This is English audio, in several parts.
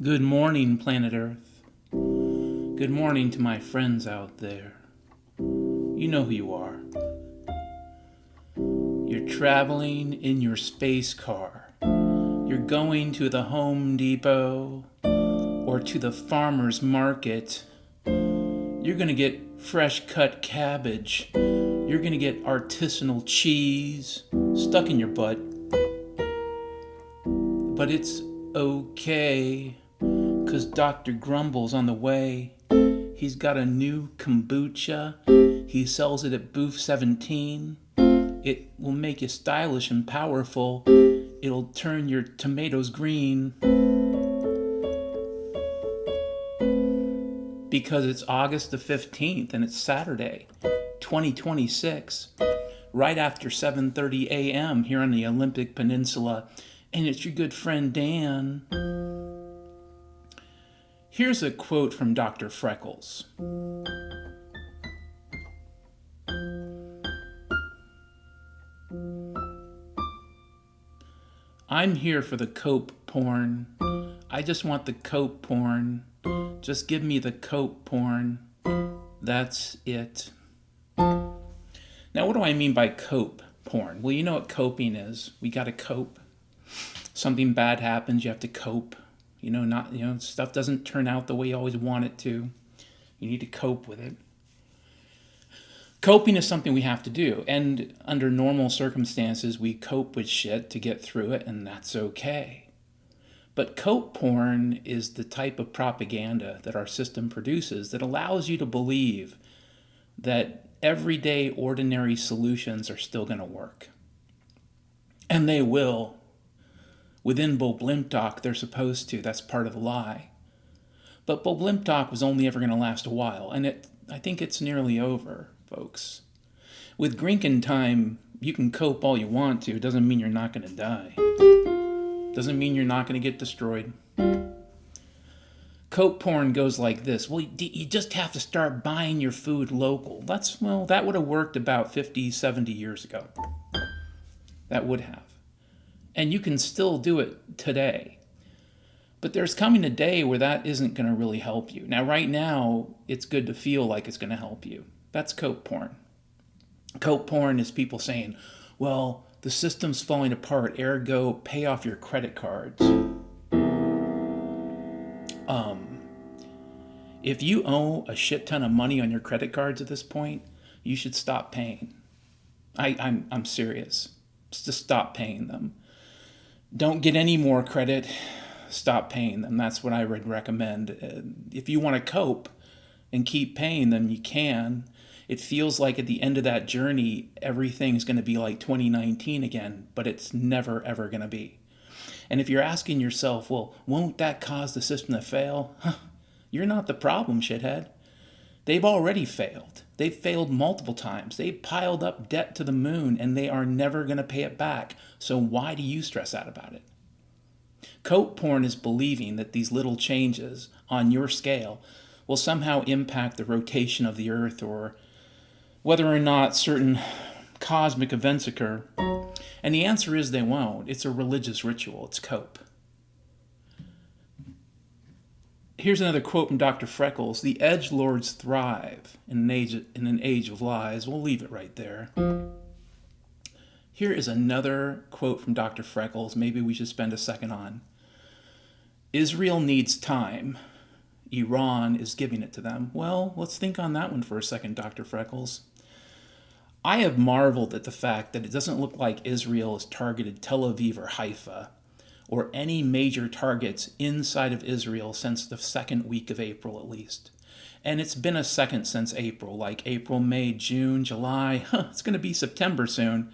Good morning, planet Earth. Good morning to my friends out there. You know who you are. You're traveling in your space car. You're going to the Home Depot or to the farmer's market. You're going to get fresh cut cabbage. You're going to get artisanal cheese stuck in your butt. But it's okay, 'cause Dr. Grumble's on the way. He's got a new kombucha. He sells it at Booth 17. It will make you stylish and powerful. It'll turn your tomatoes green. Because it's August the 15th and it's Saturday, 2026, right after 7:30 a.m. here on the Olympic Peninsula. And it's your good friend Dan. Here's a quote from Dr. Freckles. I'm here for the cope porn. I just want the cope porn. Just give me the cope porn. That's it. Now, what do I mean by cope porn? Well, you know what coping is. We gotta cope. Something bad happens, you have to cope. Stuff doesn't turn out the way you always want it to. You need to cope with it. Coping is something we have to do, and under normal circumstances, we cope with shit to get through it, and that's okay. But cope porn is the type of propaganda that our system produces that allows you to believe that everyday, ordinary solutions are still going to work. And they will. Within Bo Blimp Doc, they're supposed to. That's part of the lie. But Bo Blimp Doc was only ever going to last a while, and I think it's nearly over, folks. With Grinkin time, you can cope all you want to. It doesn't mean you're not going to die. Doesn't mean you're not going to get destroyed. Cope porn goes like this. Well, you just have to start buying your food local. That would have worked about 50, 70 years ago. That would have. And you can still do it today. But there's coming a day where that isn't going to really help you. Now, right now, it's good to feel like it's going to help you. That's cope porn. Cope porn is people saying, well, the system's falling apart, ergo, pay off your credit cards. If you owe a shit ton of money on your credit cards at this point, you should stop paying. I'm serious. Just stop paying them. Don't get any more credit. Stop paying them. That's what I would recommend. If you want to cope and keep paying them, you can. It feels like at the end of that journey, everything's going to be like 2019 again, but it's never, ever going to be. And if you're asking yourself, well, won't that cause the system to fail? You're not the problem, shithead. They've already failed. They've failed multiple times. They've piled up debt to the moon, and they are never going to pay it back. So why do you stress out about it? Cope porn is believing that these little changes on your scale will somehow impact the rotation of the Earth or whether or not certain cosmic events occur. And the answer is they won't. It's a religious ritual. It's cope. Here's another quote from Dr. Freckles. The edgelords thrive in an age of lies. We'll leave it right there. Here is another quote from Dr. Freckles. Maybe we should spend a second on. Israel needs time. Iran is giving it to them. Well, let's think on that one for a second, Dr. Freckles. I have marveled at the fact that it doesn't look like Israel has targeted Tel Aviv or Haifa or any major targets inside of Israel since the second week of April at least. And it's been a second since April, like April, May, June, July. It's going to be September soon.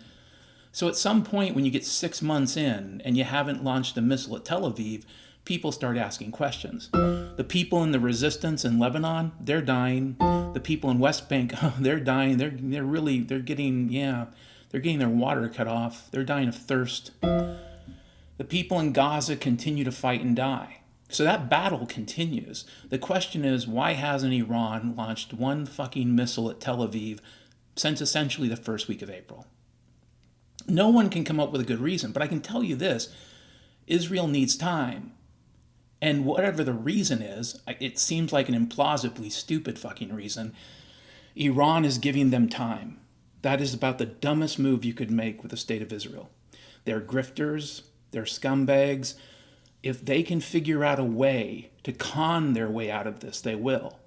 So at some point when you get 6 months in and you haven't launched a missile at Tel Aviv, people start asking questions. The people in the resistance in Lebanon, they're dying. The people in West Bank, they're dying. They're getting their water cut off. They're dying of thirst. The people in Gaza continue to fight and die. So that battle continues. The question is, why hasn't Iran launched one fucking missile at Tel Aviv since essentially the first week of April? No one can come up with a good reason, but I can tell you this. Israel needs time. And whatever the reason is, it seems like an implausibly stupid fucking reason. Iran is giving them time. That is about the dumbest move you could make with the state of Israel. They're grifters, they're scumbags. If they can figure out a way to con their way out of this, they will.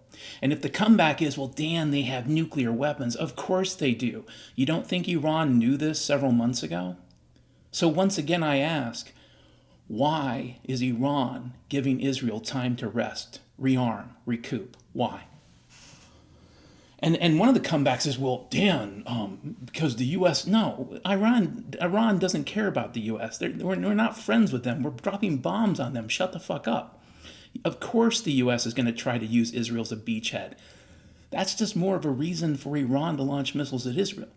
And if the comeback is, well, Dan, they have nuclear weapons, of course they do. You don't think Iran knew this several months ago? So once again, I ask, why is Iran giving Israel time to rest, rearm, recoup? Why? And one of the comebacks is, well, Dan, because the U.S. No, Iran doesn't care about the U.S. We're not friends with them. We're dropping bombs on them. Shut the fuck up. Of course the U.S. is going to try to use Israel as a beachhead. That's just more of a reason for Iran to launch missiles at Israel.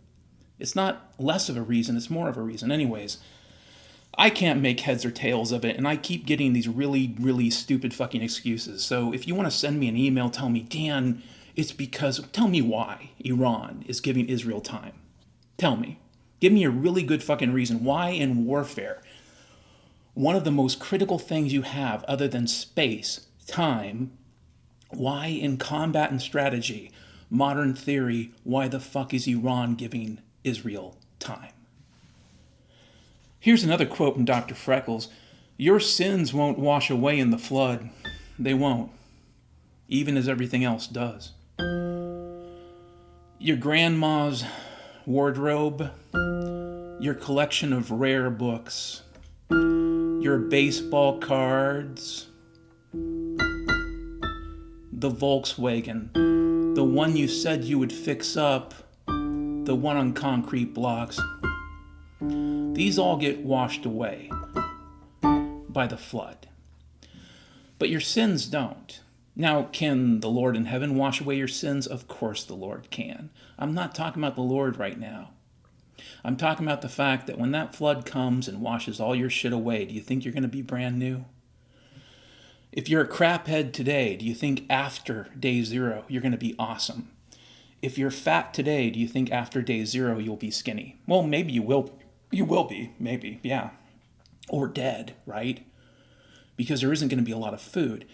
It's not less of a reason, it's more of a reason. Anyways, I can't make heads or tails of it, and I keep getting these really, really stupid fucking excuses. So if you want to send me an email, tell me, Dan, tell me why Iran is giving Israel time. Tell me. Give me a really good fucking reason. Why in warfare, one of the most critical things you have other than space, time, why in combat and strategy, modern theory, why the fuck is Iran giving Israel time? Here's another quote from Dr. Freckles. Your sins won't wash away in the flood. They won't. Even as everything else does. Your grandma's wardrobe, your collection of rare books, your baseball cards, the Volkswagen, the one you said you would fix up, the one on concrete blocks, these all get washed away by the flood. But your sins don't. Now, can the Lord in heaven wash away your sins? Of course the Lord can. I'm not talking about the Lord right now. I'm talking about the fact that when that flood comes and washes all your shit away, do you think you're going to be brand new? If you're a craphead today, do you think after day 0 you're going to be awesome? If you're fat today, do you think after day 0 you'll be skinny? Well, maybe you will. You will be, maybe, yeah. Or dead, right? Because there isn't going to be a lot of food.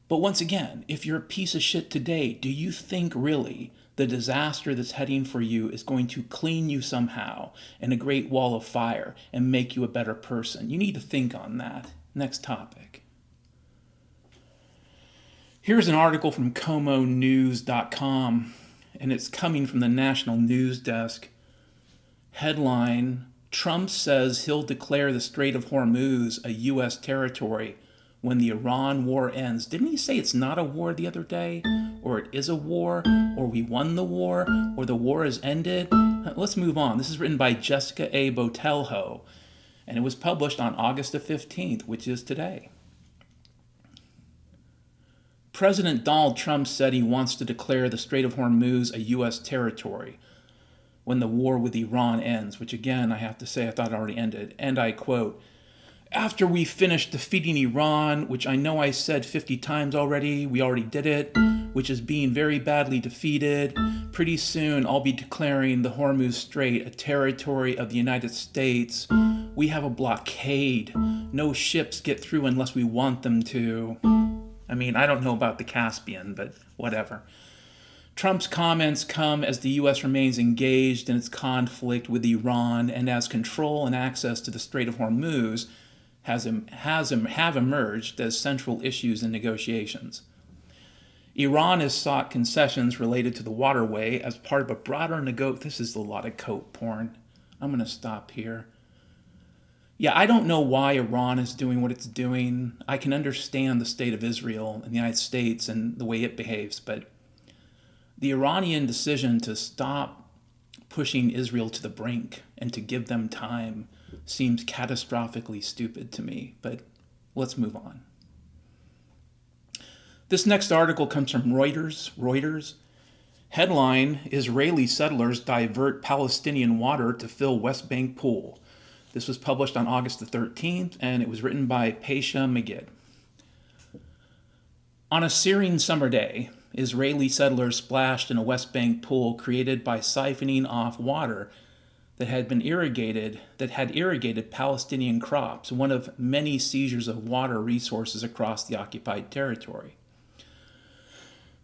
But once again, if you're a piece of shit today, do you think really the disaster that's heading for you is going to clean you somehow in a great wall of fire and make you a better person? You need to think on that. Next topic. Here's an article from ComoNews.com, and it's coming from the National News Desk. Headline, Trump says he'll declare the Strait of Hormuz a U.S. territory when the Iran war ends. Didn't he say it's not a war the other day? Or it is a war? Or we won the war? Or the war has ended? Let's move on. This is written by Jessica A. Botelho, and it was published on August the 15th, which is today. President Donald Trump said he wants to declare the Strait of Hormuz a U.S. territory when the war with Iran ends, which again, I have to say, I thought it already ended. And I quote, after we finish defeating Iran, which I know I said 50 times already, we already did it, which is being very badly defeated, pretty soon I'll be declaring the Hormuz Strait a territory of the United States. We have a blockade. No ships get through unless we want them to. I mean, I don't know about the Caspian, but whatever. Trump's comments come as the U.S. remains engaged in its conflict with Iran and as control and access to the Strait of Hormuz have emerged as central issues in negotiations. Iran has sought concessions related to the waterway as part of a broader This is a lot of coat porn. I'm going to stop here. Yeah, I don't know why Iran is doing what it's doing. I can understand the state of Israel and the United States and the way it behaves, but the Iranian decision to stop pushing Israel to the brink and to give them time seems catastrophically stupid to me, but let's move on. This next article comes from Reuters. Headline, Israeli settlers divert Palestinian water to fill West Bank pool. This was published on August the 13th, and it was written by Paisha Magid. On a searing summer day, Israeli settlers splashed in a West Bank pool created by siphoning off water that had irrigated Palestinian crops, one of many seizures of water resources across the occupied territory.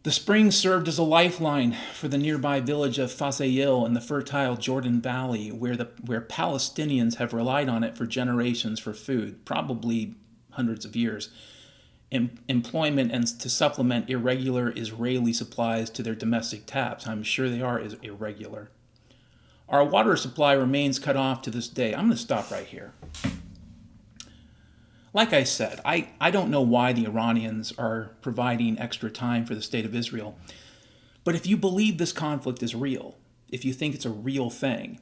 The spring served as a lifeline for the nearby village of Fazail in the fertile Jordan Valley, where Palestinians have relied on it for generations for food, probably hundreds of years, employment, and to supplement irregular Israeli supplies to their domestic taps. I'm sure they are irregular. Our water supply remains cut off to this day. I'm going to stop right here. Like I said, I don't know why the Iranians are providing extra time for the state of Israel. But if you believe this conflict is real, if you think it's a real thing,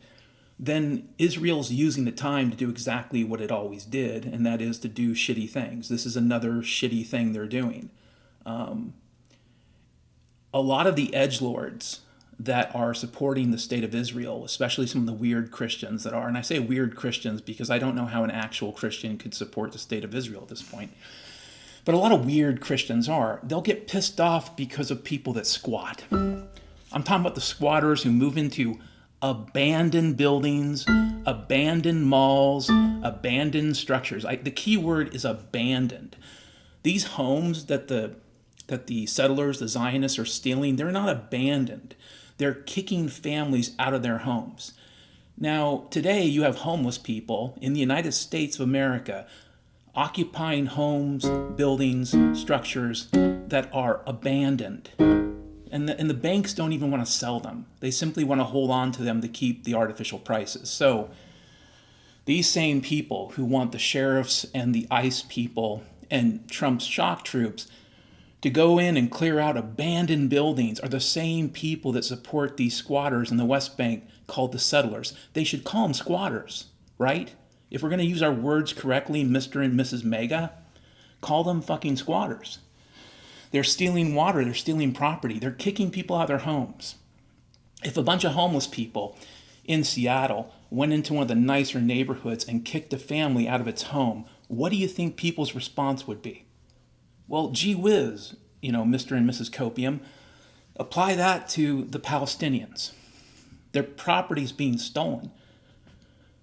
then Israel's using the time to do exactly what it always did, and that is to do shitty things. This is another shitty thing they're doing. A lot of the edgelords that are supporting the state of Israel, especially some of the weird Christians that are, and I say weird Christians because I don't know how an actual Christian could support the state of Israel at this point, but a lot of weird Christians they'll get pissed off because of people that squat. I'm talking about the squatters who move into abandoned buildings, abandoned malls, abandoned structures. The key word is abandoned. These homes that the settlers, the Zionists, are stealing, they're not abandoned. They're kicking families out of their homes. Now, today you have homeless people in the United States of America occupying homes, buildings, structures that are abandoned. And the banks don't even want to sell them. They simply want to hold on to them to keep the artificial prices. So these same people who want the sheriffs and the ICE people and Trump's shock troops to go in and clear out abandoned buildings are the same people that support these squatters in the West Bank called the settlers. They should call them squatters, right? If we're going to use our words correctly, Mr. and Mrs. Mega, call them fucking squatters. They're stealing water, they're stealing property, they're kicking people out of their homes. If a bunch of homeless people in Seattle went into one of the nicer neighborhoods and kicked a family out of its home, what do you think people's response would be? Well, gee whiz, Mr. and Mrs. Copium, apply that to the Palestinians. Their property is being stolen.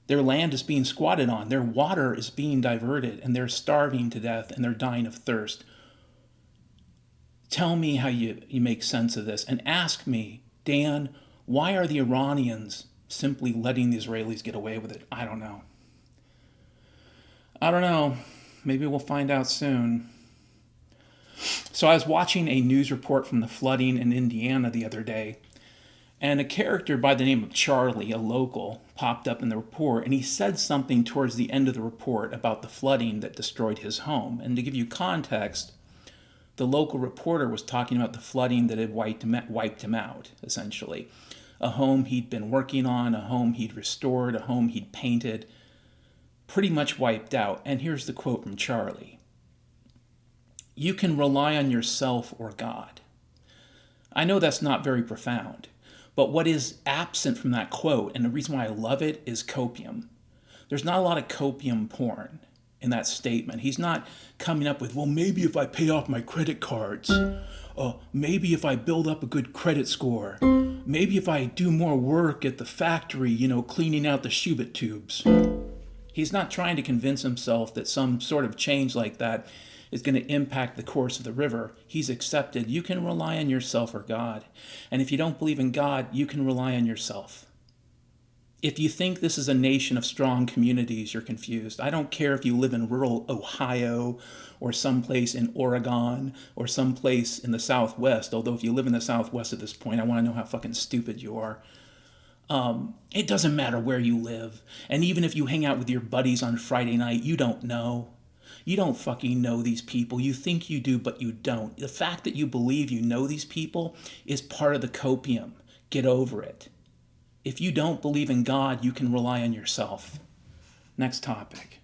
Their land is being squatted on. Their water is being diverted, and they're starving to death, and they're dying of thirst. Tell me how you make sense of this, and ask me, Dan, why are the Iranians simply letting the Israelis get away with it? I don't know. Maybe we'll find out soon. So I was watching a news report from the flooding in Indiana the other day, and a character by the name of Charlie, a local, popped up in the report, and he said something towards the end of the report about the flooding that destroyed his home. And to give you context, the local reporter was talking about the flooding that had wiped him out, essentially. A home he'd been working on, a home he'd restored, a home he'd painted, pretty much wiped out. And here's the quote from Charlie. You can rely on yourself or God. I know that's not very profound, but what is absent from that quote, and the reason why I love it, is copium. There's not a lot of copium porn in that statement. He's not coming up with, well, maybe if I pay off my credit cards, maybe if I build up a good credit score, maybe if I do more work at the factory, cleaning out the Schubert tubes. He's not trying to convince himself that some sort of change like that is going to impact the course of the river. He's accepted you can rely on yourself or God. And if you don't believe in God, you can rely on yourself. If you think this is a nation of strong communities, you're confused. I don't care if you live in rural Ohio or someplace in Oregon or someplace in the Southwest, although if you live in the Southwest at this point, I want to know how fucking stupid you are. It doesn't matter where you live. And even if you hang out with your buddies on Friday night, you don't know. You don't fucking know these people. You think you do, but you don't. The fact that you believe you know these people is part of the copium. Get over it. If you don't believe in God, you can rely on yourself. Next topic.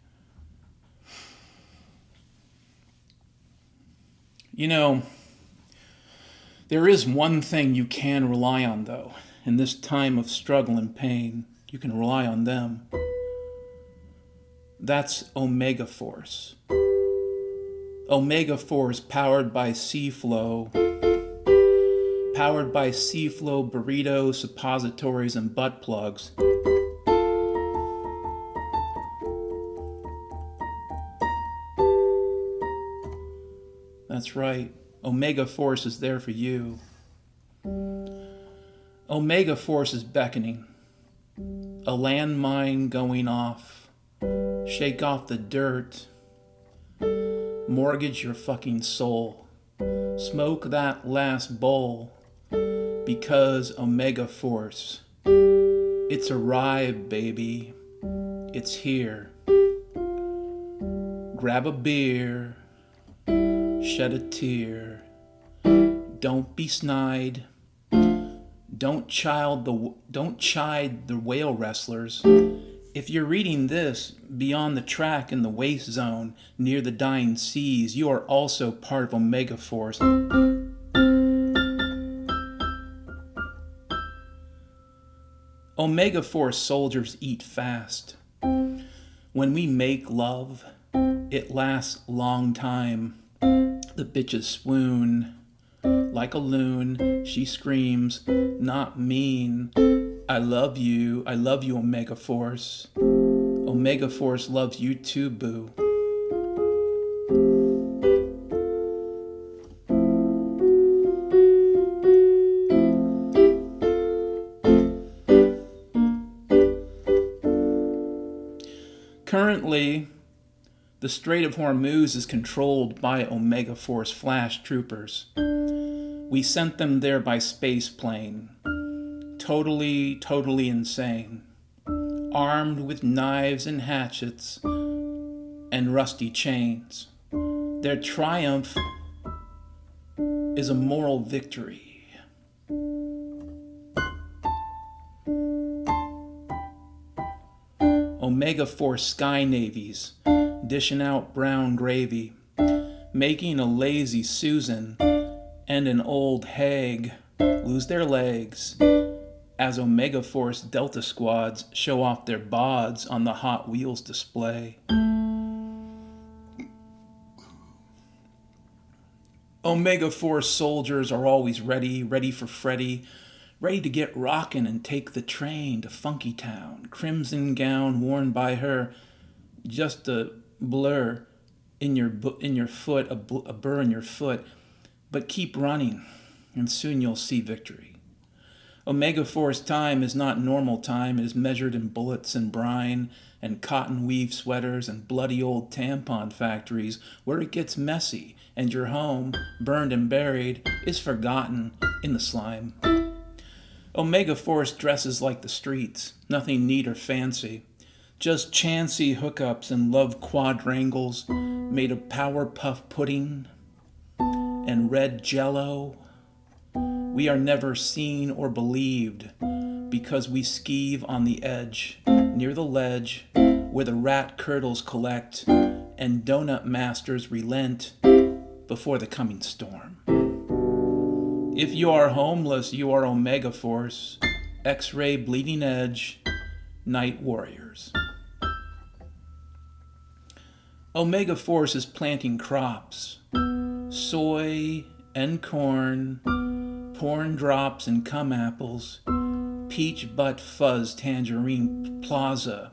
There is one thing you can rely on, though. In this time of struggle and pain, you can rely on them. That's Omega Force. Omega Force powered by Seaflow. Powered by Seaflow burritos, suppositories, and butt plugs. That's right. Omega Force is there for you. Omega Force is beckoning. A landmine going off. Shake off the dirt. Mortgage your fucking soul. Smoke that last bowl. Because Omega Force. It's arrived, baby. It's here. Grab a beer. Shed a tear. Don't be snide. Don't chide the whale wrestlers. If you're reading this beyond the track in the waste zone near the dying seas, you are also part of Omega Force. Omega Force soldiers eat fast. When we make love, it lasts a long time. The bitches swoon. Like a loon, she screams, not mean. I love you, Omega Force. Omega Force loves you too, boo. Currently, the Strait of Hormuz is controlled by Omega Force flash troopers. We sent them there by space plane. Totally insane. Armed with knives and hatchets and rusty chains. Their triumph is a moral victory. Omega Force Sky Navies dishing out brown gravy, making a lazy Susan and an old hag lose their legs as Omega Force Delta squads show off their bods on the Hot Wheels display. Omega Force soldiers are always ready for Freddy, ready to get rockin' and take the train to Funky Town. Crimson gown worn by her, just a blur in your foot, a burr in your foot. But keep running, and soon you'll see victory. Omega Force time is not normal time. It is measured in bullets and brine and cotton weave sweaters and bloody old tampon factories where it gets messy and your home, burned and buried, is forgotten in the slime. Omega Force dresses like the streets, nothing neat or fancy. Just chancy hookups and love quadrangles made of Powerpuff pudding and red jello. We are never seen or believed because we skeeve on the edge, near the ledge, where the rat curdles collect and donut masters relent before the coming storm. If you are homeless, you are Omega Force, X-ray bleeding edge, night warriors. Omega Force is planting crops. Soy and corn, porn drops and cum apples, peach butt fuzz tangerine plaza,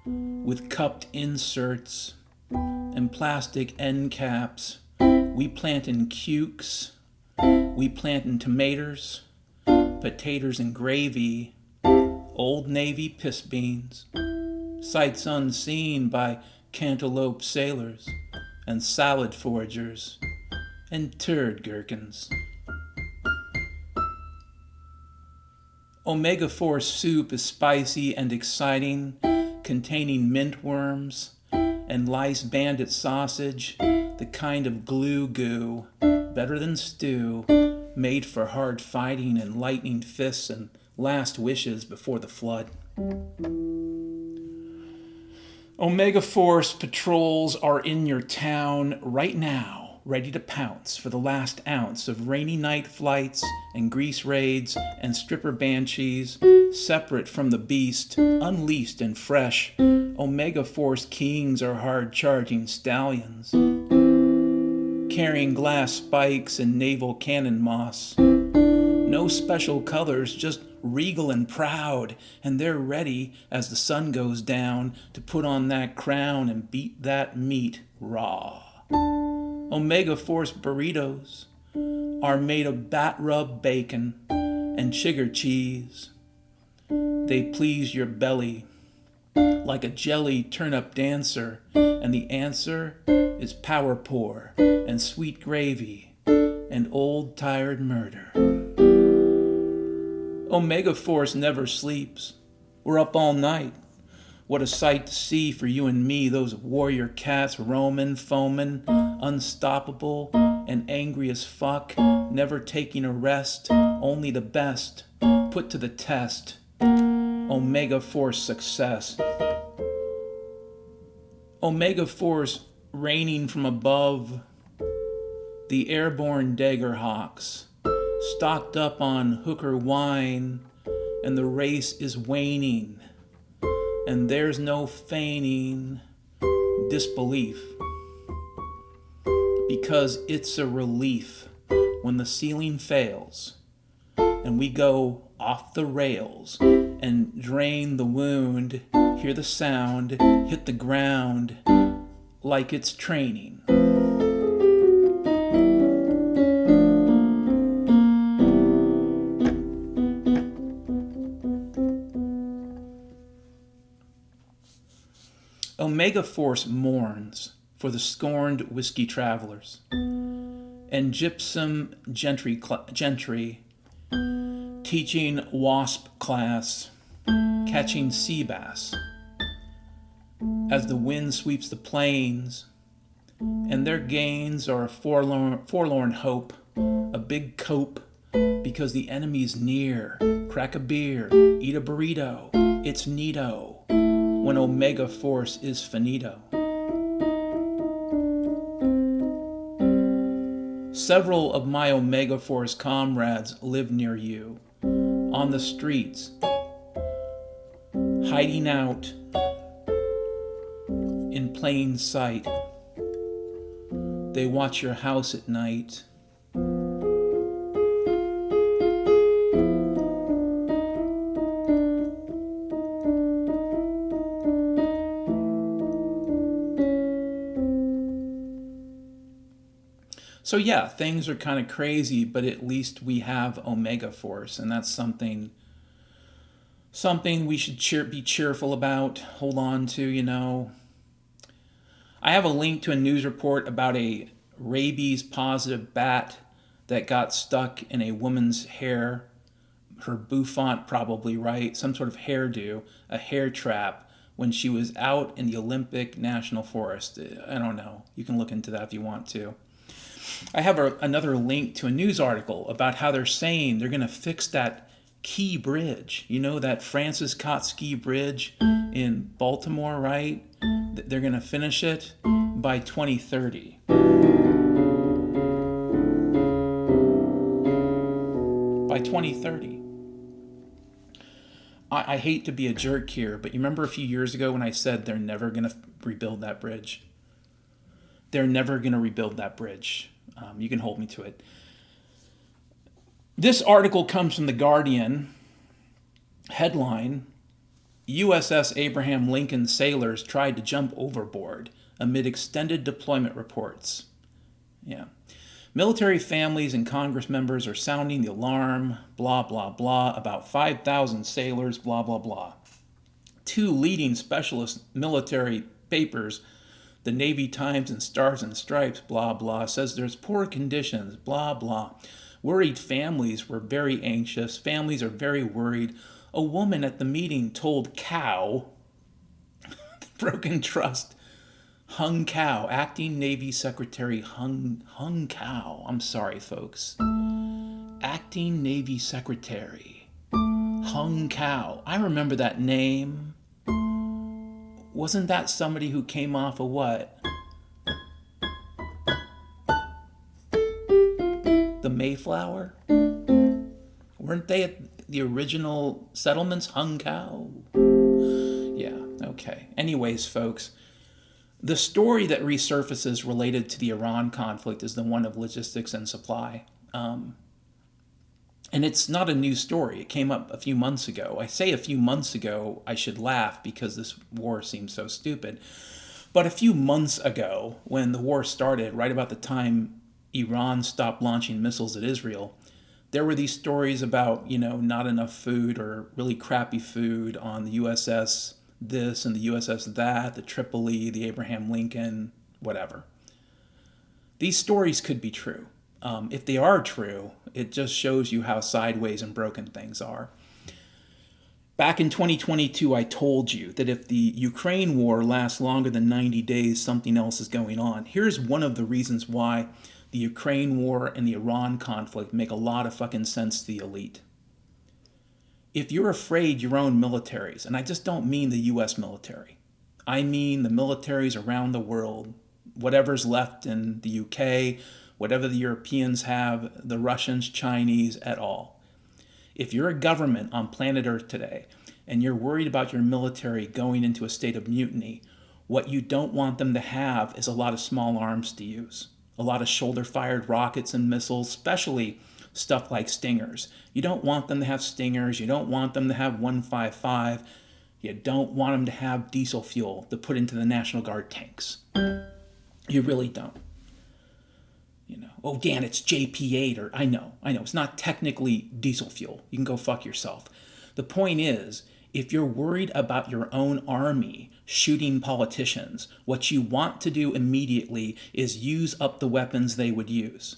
with cupped inserts and plastic end caps. We plant in cukes, we plant in tomatoes, potatoes and gravy, Old Navy piss beans, sights unseen by cantaloupe sailors and salad foragers, and turd gherkins. Omega Force soup is spicy and exciting, containing mint worms and lice bandit sausage, the kind of glue goo, better than stew, made for hard fighting and lightning fists and last wishes before the flood. Omega Force patrols are in your town right now, ready to pounce for the last ounce of rainy night flights and grease raids and stripper banshees, separate from the beast, unleashed and fresh. Omega Force kings are hard-charging stallions, carrying glass spikes and naval cannon moss. No special colors, just regal and proud, and they're ready as the sun goes down to put on that crown and beat that meat raw. Omega Force burritos are made of bat rub bacon and chigger cheese. They please your belly like a jelly turnip dancer, and the answer is power pour and sweet gravy and old tired murder. Omega Force never sleeps. We're up all night. What a sight to see for you and me, those warrior cats roaming, foaming, unstoppable and angry as fuck, never taking a rest, only the best, put to the test. Omega Force success. Omega Force raining from above, the airborne dagger hawks, stocked up on hooker wine, and the race is waning, and there's no feigning disbelief, because it's a relief when the ceiling fails and we go off the rails and drain the wound, hear the sound hit the ground like it's training. Omega Force mourns for the scorned whiskey travelers and gypsum gentry teaching wasp class, catching sea bass as the wind sweeps the plains, and their gains are a forlorn hope, a big cope, because the enemy's near. Crack a beer, eat a burrito, it's neato when Omega Force is finito. Several of my Omega Force comrades live near you, on the streets, hiding out in plain sight. They watch your house at night. So yeah, things are kind of crazy, but at least we have Omega Force, and that's something we should be cheerful about, hold on to, you know. I have a link to a news report about a rabies positive bat that got stuck in a woman's hair, her bouffant probably, right? Some sort of hairdo, a hair trap, when she was out in the Olympic National Forest. I don't know. You can look into that if you want to. I have another link to a news article about how they're saying they're going to fix that Key Bridge. You know, that Francis Kotsky Bridge in Baltimore, right? They're going to finish it by 2030. By 2030. I hate to be a jerk here, but you remember a few years ago when I said they're never going to rebuild that bridge? They're never going to rebuild that bridge. You can hold me to it. This article comes from The Guardian. Headline: USS Abraham Lincoln sailors tried to jump overboard amid extended deployment reports. Yeah. Military families and Congress members are sounding the alarm, blah, blah, blah, about 5,000 sailors, blah, blah, blah. Two leading specialist military papers, the Navy Times and Stars and Stripes, blah, blah, says there's poor conditions, blah, blah. Worried families were very anxious. Families are very worried. A woman at the meeting told Cow, broken trust, Hung Cow, acting Navy Secretary Hung Cow. I'm sorry, folks. Acting Navy Secretary Hung Cow. I remember that name. Wasn't that somebody who came off of what? The Mayflower? Weren't they at the original settlements? Hung Cow? Yeah, okay. Anyways, folks, the story that resurfaces related to the Iran conflict is the one of logistics and supply. And it's not a new story. It came up a few months ago. I say a few months ago, I should laugh because this war seems so stupid. But a few months ago, when the war started, right about the time Iran stopped launching missiles at Israel, there were these stories about, not enough food or really crappy food on the USS this and the USS that, the Tripoli, the Abraham Lincoln, whatever. These stories could be true. If they are true, it just shows you how sideways and broken things are. Back in 2022, I told you that if the Ukraine war lasts longer than 90 days, something else is going on. Here's one of the reasons why the Ukraine war and the Iran conflict make a lot of fucking sense to the elite. If you're afraid your own militaries, and I just don't mean the US military, I mean the militaries around the world, whatever's left in the UK, whatever the Europeans have, the Russians, Chinese, et al. If you're a government on planet Earth today and you're worried about your military going into a state of mutiny, what you don't want them to have is a lot of small arms to use, a lot of shoulder-fired rockets and missiles, especially stuff like Stingers. You don't want them to have Stingers. You don't want them to have 155. You don't want them to have diesel fuel to put into the National Guard tanks. You really don't. Oh, Dan, it's JP8, or I know, it's not technically diesel fuel. You can go fuck yourself. The point is, if you're worried about your own army shooting politicians, what you want to do immediately is use up the weapons they would use.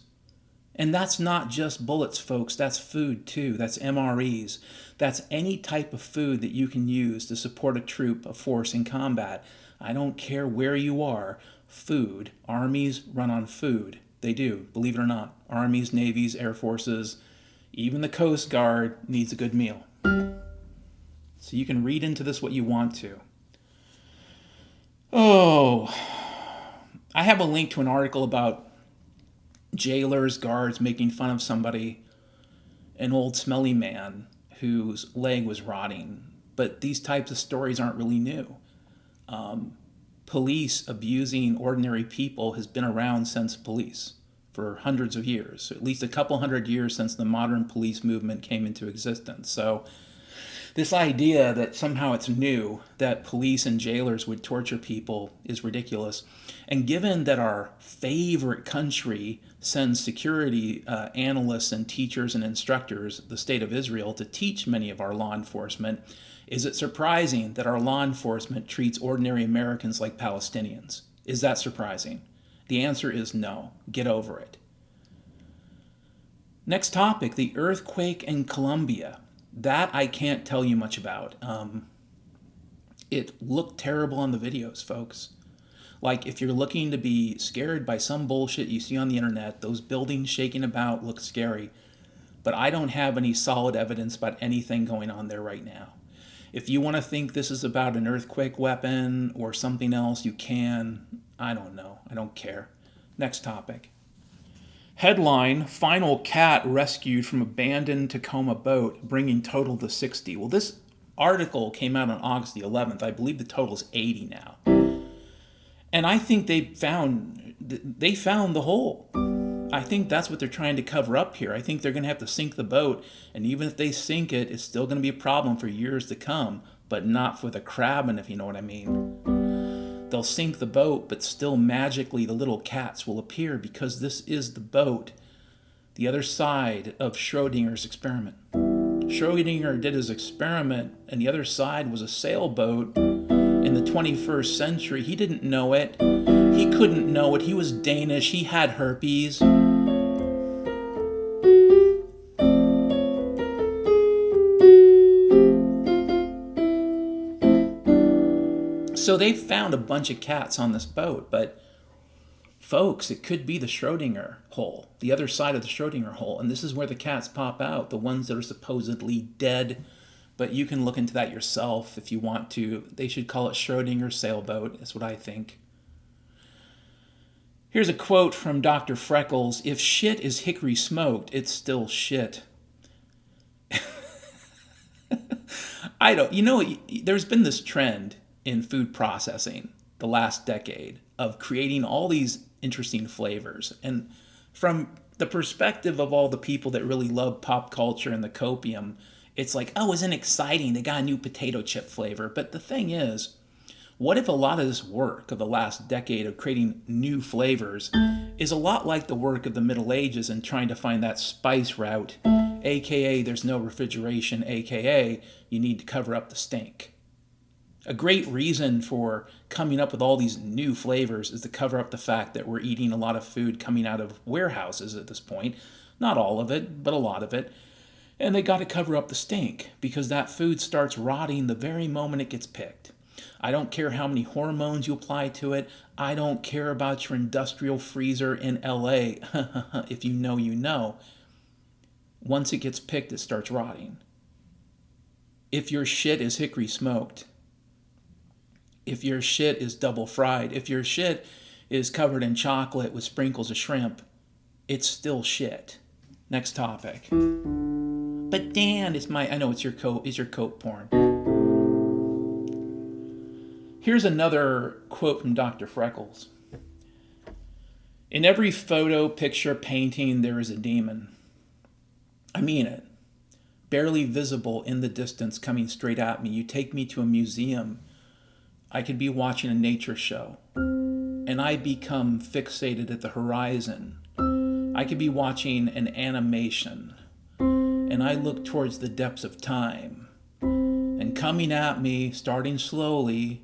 And that's not just bullets, folks. That's food, too. That's MREs. That's any type of food that you can use to support a troop, a force in combat. I don't care where you are. Food. Armies run on food. They do, believe it or not. Armies, navies, air forces, even the Coast Guard needs a good meal. So you can read into this what you want to. Oh, I have a link to an article about jailers, guards making fun of somebody, an old smelly man whose leg was rotting. But these types of stories aren't really new. Police abusing ordinary people has been around since police for hundreds of years, at least a couple hundred years since the modern police movement came into existence. So this idea that somehow it's new that police and jailers would torture people is ridiculous. And given that our favorite country sends security analysts and teachers and instructors, the state of Israel, to teach many of our law enforcement, is it surprising that our law enforcement treats ordinary Americans like Palestinians? Is that surprising? The answer is no. Get over it. Next topic, the earthquake in Colombia. That I can't tell you much about. It looked terrible on the videos, folks. Like, if you're looking to be scared by some bullshit you see on the internet, those buildings shaking about look scary. But I don't have any solid evidence about anything going on there right now. If you want to think this is about an earthquake weapon or something else, you can. I don't know. I don't care. Next topic. Headline, final cat rescued from abandoned Tacoma boat, bringing total to 60. Well, this article came out on August the 11th. I believe the total is 80 now. And I think they found the hole. I think that's what they're trying to cover up here. I think they're going to have to sink the boat, and even if they sink it, it's still going to be a problem for years to come, but not for the crabbing, if you know what I mean. They'll sink the boat, but still magically the little cats will appear because this is the boat, the other side of Schrodinger's experiment. Schrodinger did his experiment, and the other side was a sailboat in the 21st century. He didn't know it. He couldn't know it. He was Danish. He had herpes. So they found a bunch of cats on this boat, but folks, it could be the Schrodinger hole, the other side of the Schrodinger hole, and this is where the cats pop out, the ones that are supposedly dead, but you can look into that yourself if you want to. They should call it Schrodinger sailboat, is what I think. Here's a quote from Dr. Freckles. If shit is hickory smoked, it's still shit. There's been this trend in food processing the last decade of creating all these interesting flavors. And from the perspective of all the people that really love pop culture and the copium, it's like, oh, isn't it exciting? They got a new potato chip flavor. But the thing is, What if a lot of this work of the last decade of creating new flavors is a lot like the work of the Middle Ages in trying to find that spice route, aka there's no refrigeration, aka you need to cover up the stink? A great reason for coming up with all these new flavors is to cover up the fact that we're eating a lot of food coming out of warehouses at this point. Not all of it, but a lot of it. And they got to cover up the stink because that food starts rotting the very moment it gets picked. I don't care how many hormones you apply to it. I don't care about your industrial freezer in LA. If you know, you know. Once it gets picked, it starts rotting. If your shit is hickory smoked, if your shit is double fried, if your shit is covered in chocolate with sprinkles of shrimp, it's still shit. Next topic. But Dan, I know it's your coat porn. Here's another quote from Dr. Freckles. In every photo, picture, painting, there is a demon. I mean it. Barely visible in the distance, coming straight at me. You take me to a museum. I could be watching a nature show, and I become fixated at the horizon. I could be watching an animation, and I look towards the depths of time. And coming at me, starting slowly,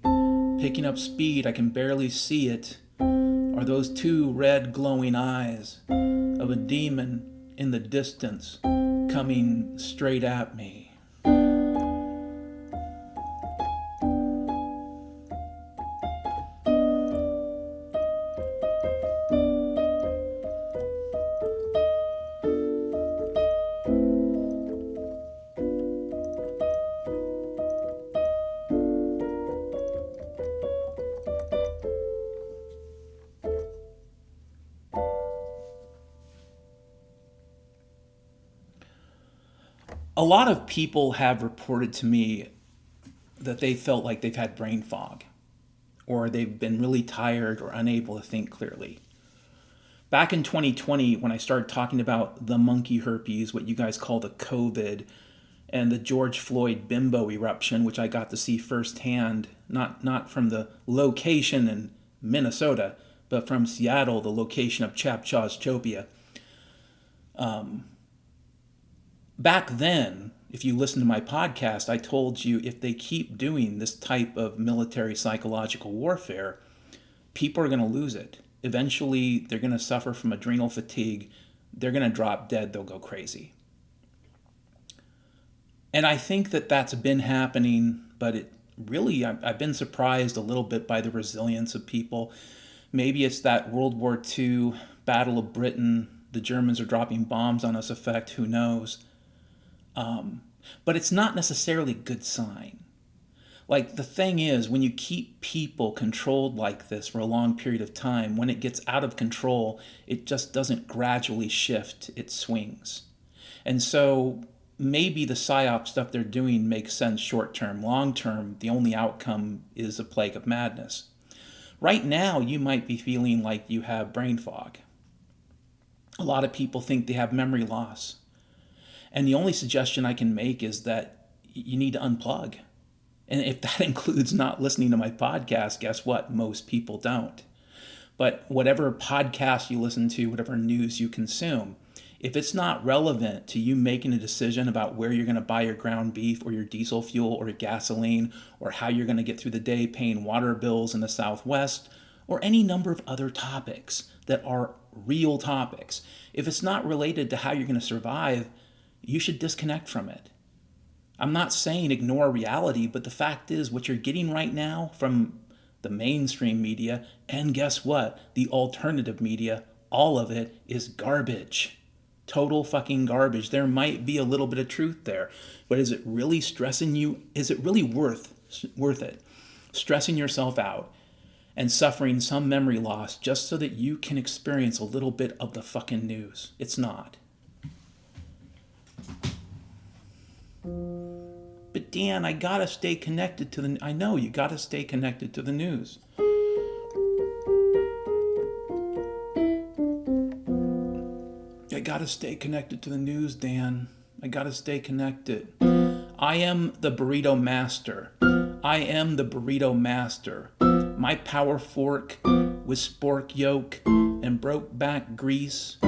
picking up speed, I can barely see it, are those two red glowing eyes of a demon in the distance coming straight at me. A lot of people have reported to me that they felt like they've had brain fog, or they've been really tired or unable to think clearly. Back in 2020, when I started talking about the monkey herpes, what you guys call the COVID, and the George Floyd bimbo eruption, which I got to see firsthand, not from the location in Minnesota, but from Seattle, the location of Chapchaw's Chopia. Back then, if you listen to my podcast, I told you if they keep doing this type of military psychological warfare, people are going to lose it. Eventually, they're going to suffer from adrenal fatigue. They're going to drop dead. They'll go crazy. And I think that that's been happening, but I've been surprised a little bit by the resilience of people. Maybe it's that World War II, Battle of Britain, the Germans are dropping bombs on us effect, who knows? But it's not necessarily a good sign. Like, the thing is, when you keep people controlled like this for a long period of time, when it gets out of control, it just doesn't gradually shift, it swings. And so maybe the PSYOP stuff they're doing makes sense short term. Long term, the only outcome is a plague of madness. Right now, you might be feeling like you have brain fog. A lot of people think they have memory loss. And the only suggestion I can make is that you need to unplug. And if that includes not listening to my podcast, guess what? Most people don't. But whatever podcast you listen to, whatever news you consume, if it's not relevant to you making a decision about where you're going to buy your ground beef or your diesel fuel or your gasoline, or how you're going to get through the day paying water bills in the Southwest, or any number of other topics that are real topics, if it's not related to how you're going to survive, you should disconnect from it. I'm not saying ignore reality, but the fact is what you're getting right now from the mainstream media, and guess what? The alternative media, all of it is garbage. Total fucking garbage. There might be a little bit of truth there, but is it really stressing you? Is it really worth it? Stressing yourself out and suffering some memory loss just so that you can experience a little bit of the fucking news. It's not. But Dan, I gotta stay connected to the... I know, you gotta stay connected to the news. I gotta stay connected to the news, Dan. I gotta stay connected. I am the burrito master. I am the burrito master. My power fork with spork yolk and broke back grease.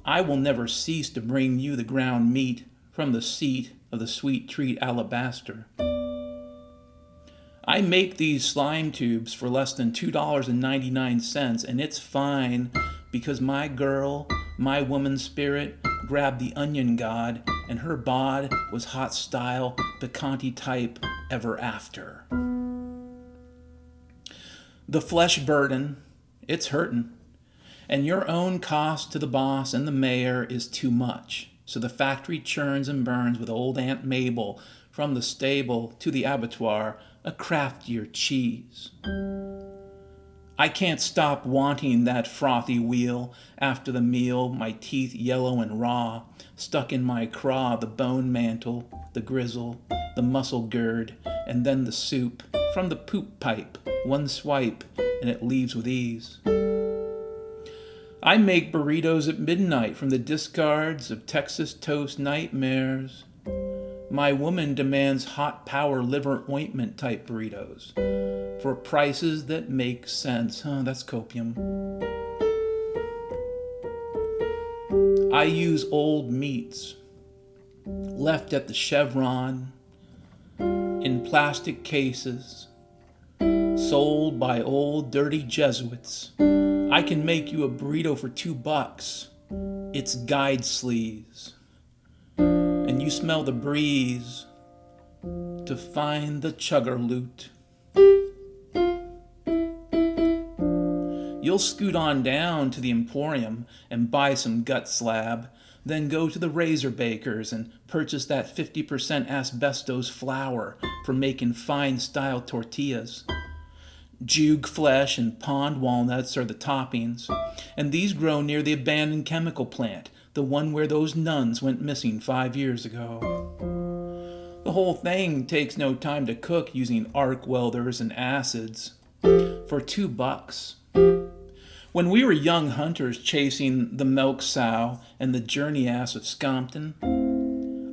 I will never cease to bring you the ground meat from the seat of the sweet treat alabaster. I make these slime tubes for less than $2.99, and it's fine because my girl, my woman spirit, grabbed the onion god, and her bod was hot style, picante type ever after. The flesh burden, it's hurtin', and your own cost to the boss and the mayor is too much. So the factory churns and burns with old Aunt Mabel from the stable to the abattoir, a craftier cheese. I can't stop wanting that frothy wheel after the meal, my teeth yellow and raw, stuck in my craw, the bone mantle, the grizzle, the muscle gird, and then the soup from the poop pipe, one swipe, and it leaves with ease. I make burritos at midnight from the discards of Texas toast nightmares. My woman demands hot power liver ointment type burritos for prices that make sense. That's copium. I use old meats left at the Chevron in plastic cases, sold by old dirty Jesuits. I can make you a burrito for $2. It's guide sleeves. And you smell the breeze to find the chugger loot. You'll scoot on down to the Emporium and buy some gut slab, then go to the Razor Bakers and purchase that 50% asbestos flour for making fine style tortillas. Jug flesh and pond walnuts are the toppings, and these grow near the abandoned chemical plant, the one where those nuns went missing 5 years ago. The whole thing takes no time to cook using arc welders and acids for $2. When we were young hunters chasing the milk sow and the journey ass of Scompton,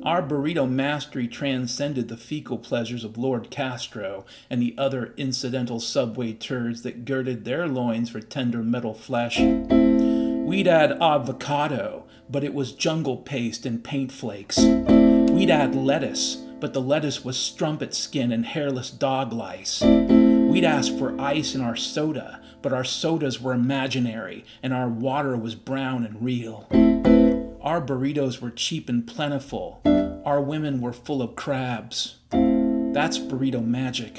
our burrito mastery transcended the fecal pleasures of Lord Castro and the other incidental subway turds that girded their loins for tender metal flesh. We'd add avocado, but it was jungle paste and paint flakes. We'd add lettuce, but the lettuce was strumpet skin and hairless dog lice. We'd ask for ice in our soda, but our sodas were imaginary and our water was brown and real. Our burritos were cheap and plentiful. Our women were full of crabs. That's burrito magic.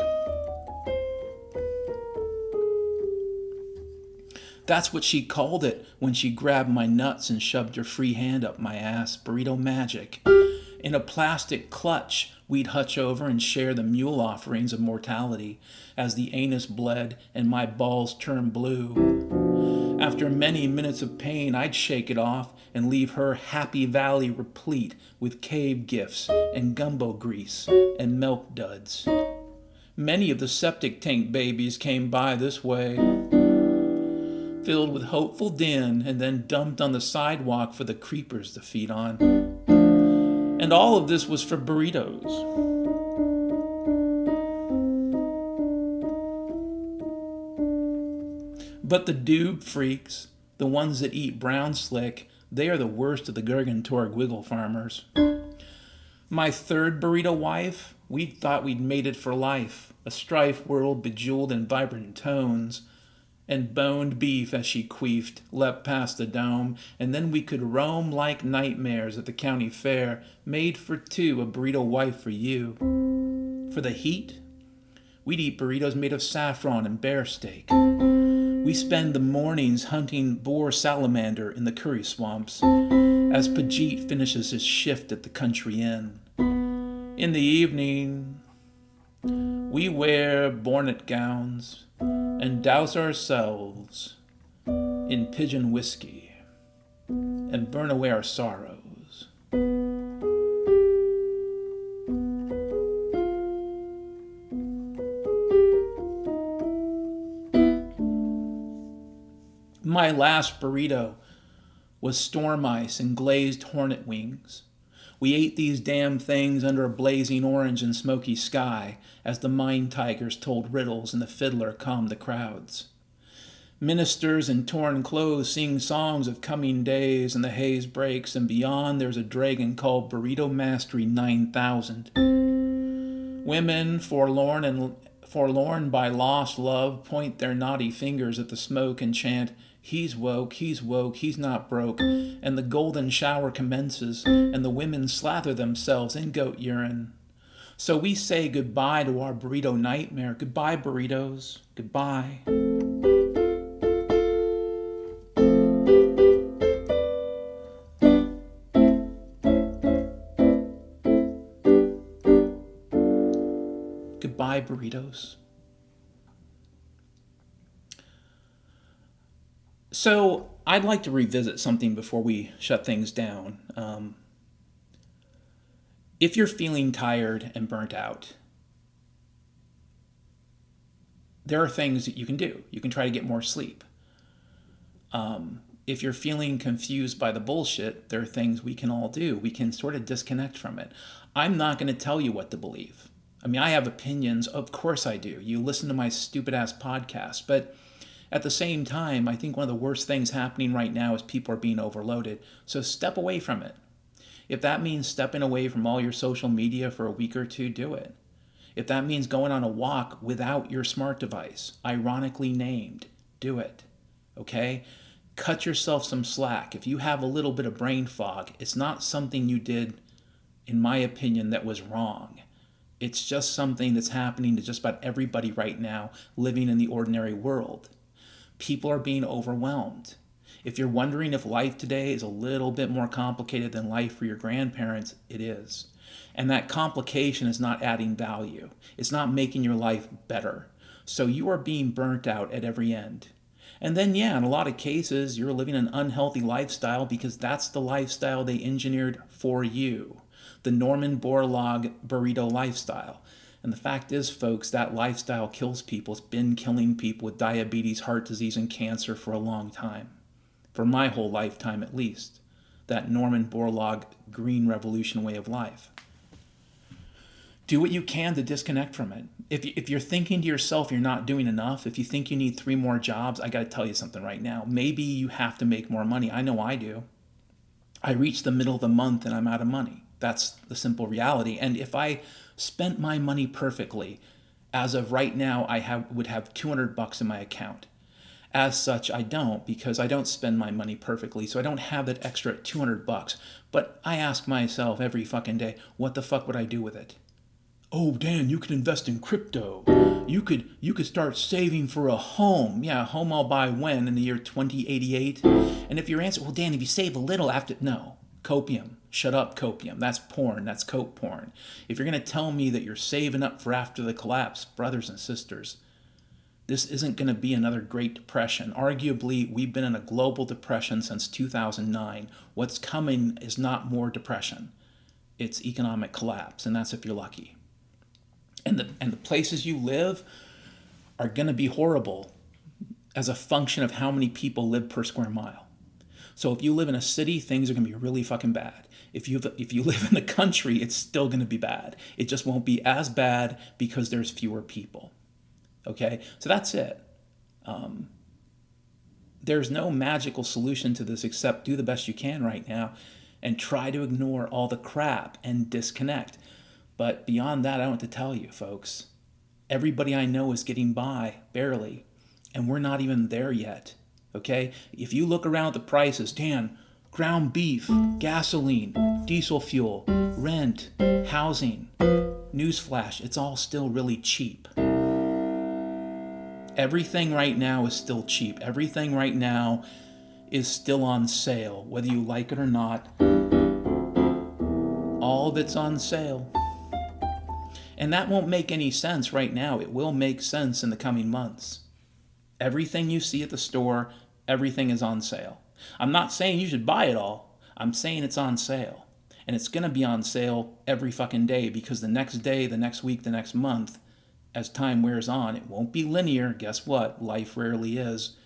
That's what she called it when she grabbed my nuts and shoved her free hand up my ass. Burrito magic. In a plastic clutch, we'd hutch over and share the mule offerings of mortality as the anus bled and my balls turned blue. After many minutes of pain, I'd shake it off and leave her happy valley replete with cave gifts and gumbo grease and milk duds. Many of the septic tank babies came by this way, filled with hopeful din and then dumped on the sidewalk for the creepers to feed on. And all of this was for burritos. But the doob freaks, the ones that eat brown slick, they are the worst of the Gargantorg wiggle farmers. My third burrito wife, we thought we'd made it for life, a strife world bejeweled in vibrant tones, and boned beef as she queefed, leapt past the dome, and then we could roam like nightmares at the county fair, made for two, a burrito wife for you. For the heat, we'd eat burritos made of saffron and bear steak. We spend the mornings hunting boar salamander in the curry swamps as Pajit finishes his shift at the country inn. In the evening, we wear bonnet gowns and douse ourselves in pigeon whiskey and burn away our sorrows. My last burrito was storm ice and glazed hornet wings, We ate these damn things under a blazing orange and smoky sky as the mine tigers told riddles and the fiddler calmed the crowds. Ministers in torn clothes sing songs of coming days, and the haze breaks, and beyond there's a dragon called Burrito Mastery 9000. Women, forlorn by lost love, point their naughty fingers at the smoke and chant, he's woke, he's not broke, and the golden shower commences, and the women slather themselves in goat urine. So we say goodbye to our burrito nightmare. Goodbye, burritos. Goodbye. Goodbye, burritos. So I'd like to revisit something before we shut things down. If you're feeling tired and burnt out, there are things that you can do. You can try to get more sleep. If you're feeling confused by the bullshit, there are things we can all do. We can sort of disconnect from it. I'm not going to tell you what to believe. I mean, I have opinions. Of course I do. You listen to my stupid ass podcast. But at the same time, I think one of the worst things happening right now is people are being overloaded. So step away from it. If that means stepping away from all your social media for a week or two, do it. If that means going on a walk without your smart device, ironically named, do it. Okay? Cut yourself some slack. If you have a little bit of brain fog, it's not something you did, in my opinion, that was wrong. It's just something that's happening to just about everybody right now living in the ordinary world. People are being overwhelmed. If you're wondering if life today is a little bit more complicated than life for your grandparents, it is. And that complication is not adding value. It's not making your life better. So you are being burnt out at every end. And then, yeah, in a lot of cases, you're living an unhealthy lifestyle because that's the lifestyle they engineered for you. The Norman Borlaug burrito lifestyle. And the fact is, folks, that lifestyle kills people. It's been killing people with diabetes, heart disease, and cancer for a long time. For my whole lifetime, at least. That Norman Borlaug Green Revolution way of life. Do what you can to disconnect from it. If you're thinking to yourself you're not doing enough, if you think you need 3 more jobs, I got to tell you something right now. Maybe you have to make more money. I know I do. I reach the middle of the month and I'm out of money. That's the simple reality. And if I spent my money perfectly, as of right now, would have $200 in my account. As such, I don't, because I don't spend my money perfectly, so I don't have that extra $200. But I ask myself every fucking day, what the fuck would I do with it? Oh, Dan, you could invest in crypto. You could start saving for a home. Yeah, a home I'll buy when? In the year 2088? And if your answer, well, Dan, if you save a little after... No. Copium. Shut up, copium. That's porn. That's coke porn. If you're going to tell me that you're saving up for after the collapse, brothers and sisters, this isn't going to be another Great Depression. Arguably, we've been in a global depression since 2009. What's coming is not more depression. It's economic collapse, and that's if you're lucky. And the places you live are going to be horrible as a function of how many people live per square mile. So if you live in a city, things are going to be really fucking bad. If you live in the country, it's still going to be bad. It just won't be as bad because there's fewer people. Okay? So that's it. There's no magical solution to this except do the best you can right now and try to ignore all the crap and disconnect. But beyond that, I don't know what to tell you, folks. Everybody I know is getting by, barely. And we're not even there yet. Okay? If you look around at the prices, Dan, ground beef, gasoline, diesel fuel, rent, housing, newsflash, it's all still really cheap. Everything right now is still cheap. Everything right now is still on sale, whether you like it or not. All of it's on sale. And that won't make any sense right now. It will make sense in the coming months. Everything you see at the store, everything is on sale. I'm not saying you should buy it all. I'm saying it's on sale. And it's going to be on sale every fucking day because the next day, the next week, the next month, as time wears on, it won't be linear. Guess what? Life rarely is.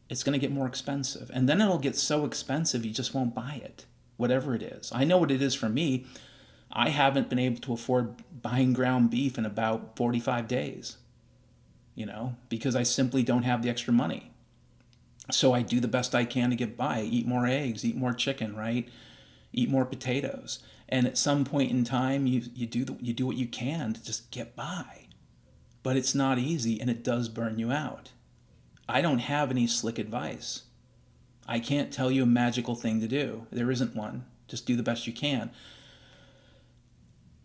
It's going to get more expensive. And then it'll get so expensive you just won't buy it. whatever it is. I know what it is for me. I haven't been able to afford buying ground beef in about 45 days, because I simply don't have the extra money. So I do the best I can to get by. Eat more eggs, eat more chicken, right? Eat more potatoes. And at some point in time, you do what you can to just get by. But it's not easy, and it does burn you out. I don't have any slick advice. I can't tell you a magical thing to do. There isn't one. Just do the best you can.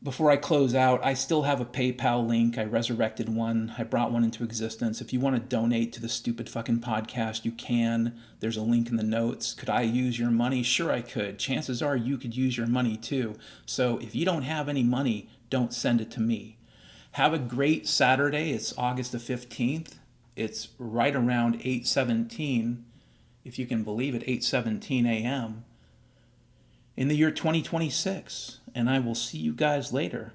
Before I close out, I still have a PayPal link. I resurrected one. I brought one into existence. If you want to donate to the stupid fucking podcast, you can. There's a link in the notes. Could I use your money? Sure I could. Chances are you could use your money too. So if you don't have any money, don't send it to me. Have a great Saturday. It's August the 15th. It's right around 8:17, if you can believe it, 8:17 a.m. in the year 2026. And I will see you guys later.